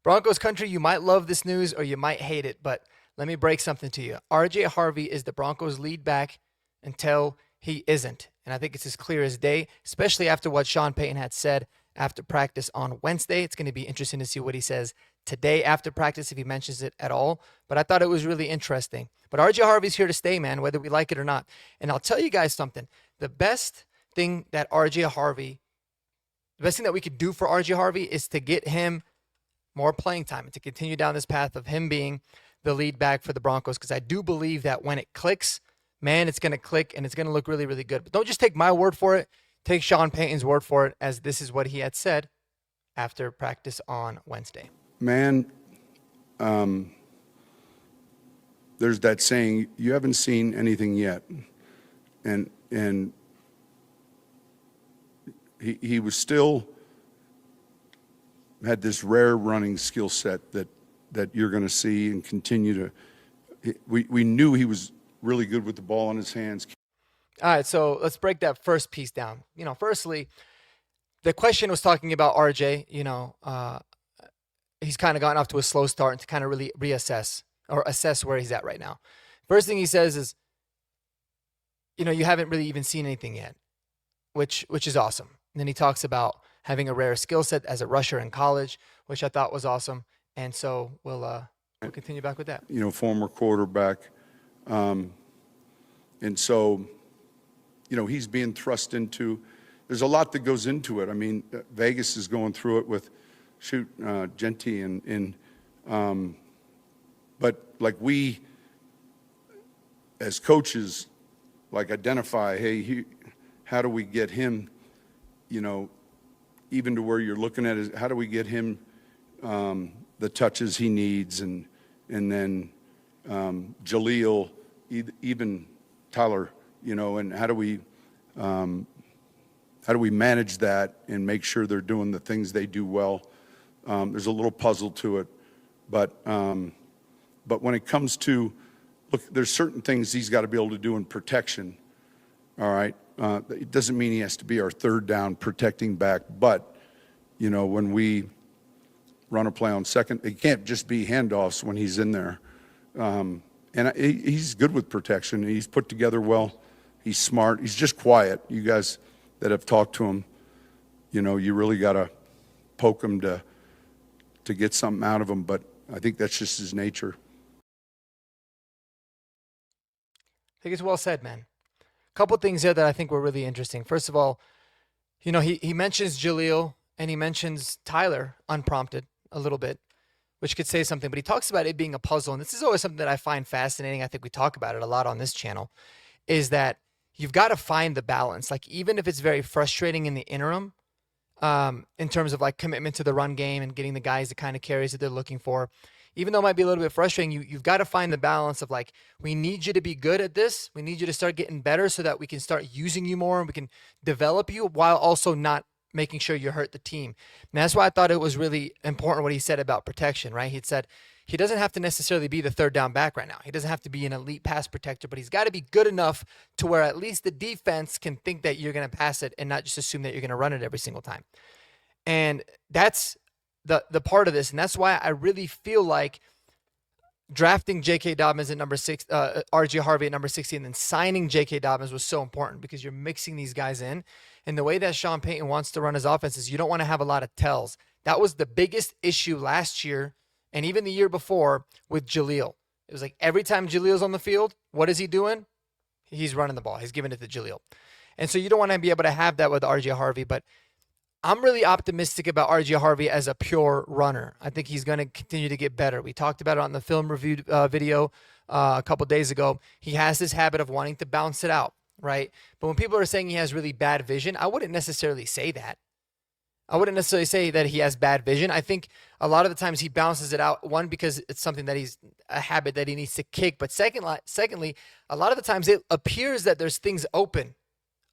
Broncos country, you might love this news or you might hate it, but let me break something to you. RJ Harvey is the Broncos lead back until he isn't. And I think it's as clear as day, especially after what Sean Payton had said after practice on Wednesday. It's going to be interesting to see what he says today after practice, if he mentions it at all. But I thought it was really interesting. But RJ Harvey's here to stay, man, whether we like it or not. And I'll tell you guys something. The best thing that we could do for RJ Harvey is to get him more playing time and to continue down this path of him being the lead back for the Broncos, because I do believe that when it clicks, man, it's going to click and it's going to look really, really good. But don't just take my word for it. Take Sean Payton's word for it, as this is what he had said after practice on Wednesday. Man, there's that saying, you haven't seen anything yet. And he was still had this rare running skill set that you're going to see and continue to. We knew he was really good with the ball in his hands. All right, so let's break that first piece down. Firstly, the question was talking about RJ. He's kind of gotten off to a slow start and to kind of really reassess or assess where he's at right now. First thing he says is, you haven't really even seen anything yet, which is awesome. And then he talks about having a rare skill set as a rusher in college, which I thought was awesome. And so we'll continue back with that. Former quarterback. And so, he's being thrust into, there's a lot that goes into it. I mean, Vegas is going through it with Genty but like we, as coaches, like identify, hey, how do we get him, even to where you're looking at is how do we get him the touches he needs, and then Jaleel, even Tyler, and how do we manage that and make sure they're doing the things they do well? There's a little puzzle to it, but when it comes to, look, there's certain things he's got to be able to do in protection. All right, it doesn't mean he has to be our third down protecting back, but when we run a play on second, it can't just be handoffs when he's in there. And he's good with protection. He's put together well. He's smart. He's just quiet. You guys that have talked to him, you really got to poke him to get something out of him. But I think that's just his nature. I think it's well said, man. A couple things there that I think were really interesting. First of all, he mentions Jaleel and he mentions Tyler unprompted a little bit, which could say something, but he talks about it being a puzzle. And this is always something that I find fascinating. I think we talk about it a lot on this channel, is that you've got to find the balance. Like, even if it's very frustrating in the interim, in terms of like commitment to the run game and getting the guys the kind of carries that they're looking for, even though it might be a little bit frustrating, you've got to find the balance of like, we need you to be good at this. We need you to start getting better so that we can start using you more and we can develop you while also not making sure you hurt the team. And that's why I thought it was really important what he said about protection, right? He said he doesn't have to necessarily be the third down back right now. He doesn't have to be an elite pass protector, but he's got to be good enough to where at least the defense can think that you're going to pass it and not just assume that you're going to run it every single time. And that's the part of this. And that's why I really feel like drafting J.K. Dobbins at number 6, RJ Harvey at number 60, and then signing J.K. Dobbins was so important, because you're mixing these guys in. And the way that Sean Payton wants to run his offense is you don't want to have a lot of tells. That was the biggest issue last year and even the year before with Jaleel. It was like every time Jaleel's on the field, what is he doing? He's running the ball. He's giving it to Jaleel. And so you don't want to be able to have that with RJ Harvey, but I'm really optimistic about RJ Harvey as a pure runner. I think he's going to continue to get better. We talked about it on the film review video a couple days ago. He has this habit of wanting to bounce it out, right? But when people are saying he has really bad vision, I wouldn't necessarily say that. I wouldn't necessarily say that he has bad vision. I think a lot of the times he bounces it out, one, because it's something that he's a habit that he needs to kick. But secondly, a lot of the times it appears that there's things open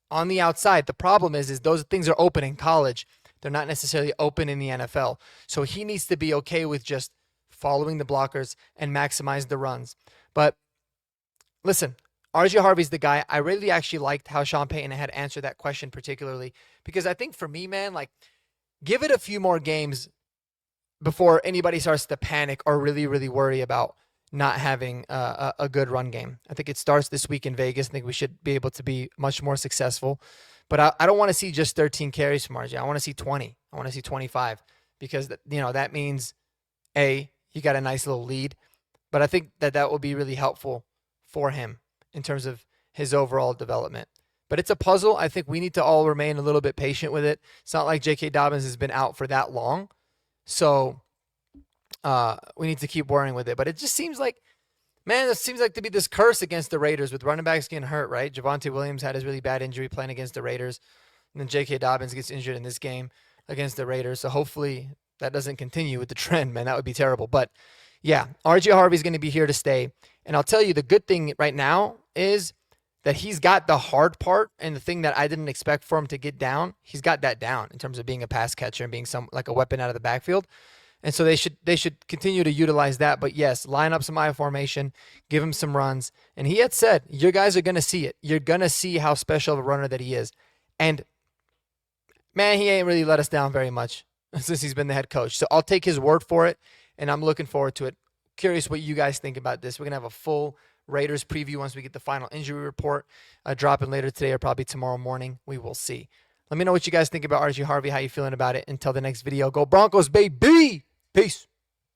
on the outside. The problem is those things are open in college. They're not necessarily open in the NFL. So he needs to be okay with just following the blockers and maximize the runs. But listen, RJ Harvey's the guy. I really actually liked how Sean Payton had answered that question particularly, because I think for me, man, like, give it a few more games before anybody starts to panic or really, really worry about not having a good run game. I think it starts this week in Vegas. I think we should be able to be much more successful. But I don't want to see just 13 carries from RJ. I want to see 20. I want to see 25 because, that means, A, you got a nice little lead. But I think that will be really helpful for him in terms of his overall development. But it's a puzzle. I think we need to all remain a little bit patient with it. It's not like J.K. Dobbins has been out for that long. So we need to keep worrying with it. But it just seems like, man, it seems like to be this curse against the Raiders with running backs getting hurt, right? Javonte Williams had his really bad injury playing against the Raiders. And then J.K. Dobbins gets injured in this game against the Raiders. So hopefully that doesn't continue with the trend, man. That would be terrible. But yeah, RJ Harvey's going to be here to stay. And I'll tell you, the good thing right now is that he's got the hard part, and the thing that I didn't expect for him to get down, he's got that down in terms of being a pass catcher and being like a weapon out of the backfield. And so they should continue to utilize that. But yes, line up some I formation, give him some runs. And he had said, you guys are going to see it. You're going to see how special of a runner that he is. And man, he ain't really let us down very much since he's been the head coach. So I'll take his word for it, and I'm looking forward to it. Curious what you guys think about this. We're going to have a full Raiders preview once we get the final injury report dropping later today or probably tomorrow morning. We will see. Let me know what you guys think about RJ Harvey, how you feeling about it. Until the next video, go Broncos, baby! Peace.